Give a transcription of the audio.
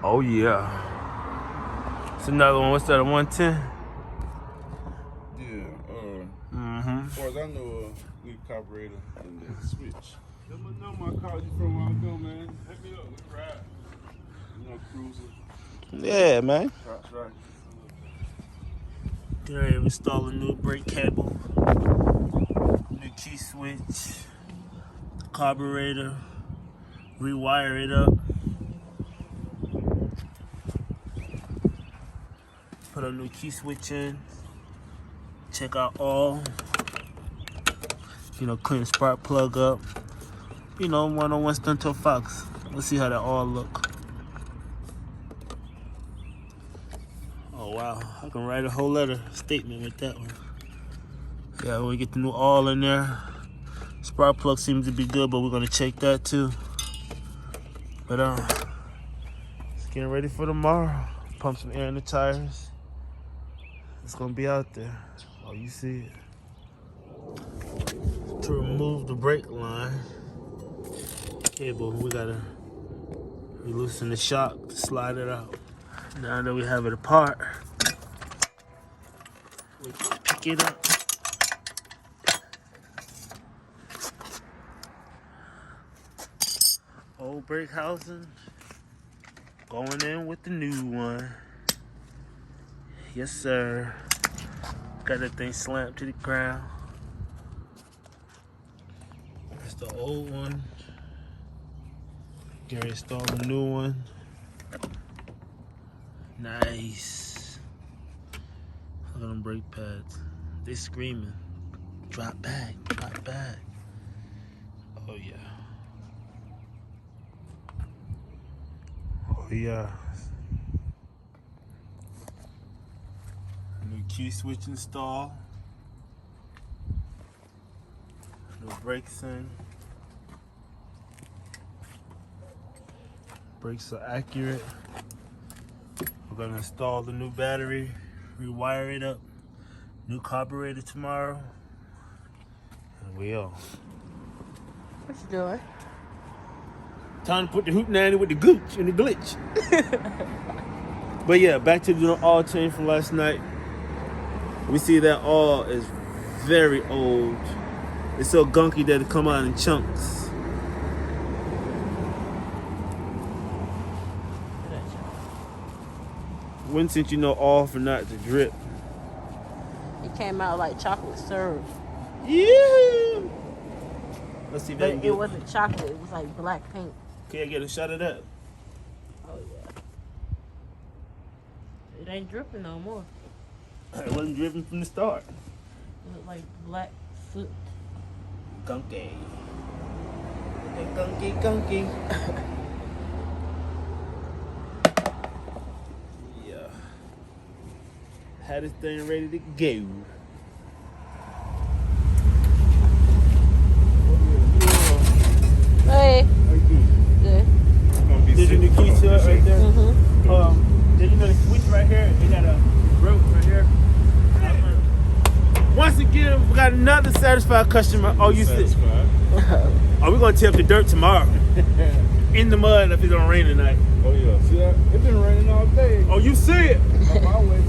Oh yeah. It's another one. What's that? A 110? Yeah. Mm-hmm. As far as I know, new carburetor and the switch. Let me know my car you from where I go, man. Hit me up. We ride. You know, cruising. Yeah, man. That's right. Get ready to install a new brake cable, new key switch, carburetor, rewire it up, put a new key switch in, check out all, clean the spark plug up, one-on-one stunt to a fox. Let's see how that all look. Oh wow, I can write a whole letter statement with that one. Yeah, when we get the new oil in there, spark plug seems to be good, but we're gonna check that too. But it's getting ready for tomorrow. Pump some air in the tires. It's gonna be out there. Oh, you see it. To remove the brake line cable, we gotta loosen the shock to slide it out. Now that we have it apart, we can pick it up. Old brake housing going in with the new one. Yes, sir. Got that thing slammed to the ground. That's the old one. Gonna install a new one. Nice. Look at them brake pads. They screaming. Drop back, drop back. Oh yeah. Oh yeah. New key switch install. New brakes in. Brakes are accurate. We're gonna install the new battery, rewire it up. New carburetor tomorrow. And we on. What you doing? Time to put the hoop nanny with the gooch and the glitch. But yeah, back to the oil change from last night. We see that oil is very old. It's so gunky that it come out in chunks. When since you know oil for not to drip. It came out like chocolate syrup. Yeah. Let's see if But it wasn't chocolate, it was like black paint. Can I get a shot of that? Oh yeah. It ain't dripping no more. It wasn't dripping from the start. It looked like black soot. Gunky. Gunky, gunky. Yeah. Had this thing ready to go. Hey. Good. Did you new key to it right there? Mm-hmm. Then you know the switch right here. They got a rope right here. Once again, we got another satisfied customer. Oh, you see? Oh, we're gonna tip the dirt tomorrow. In the mud if it don't rain tonight. Oh yeah. See that? It's been raining all day. Oh, you see it? I'm always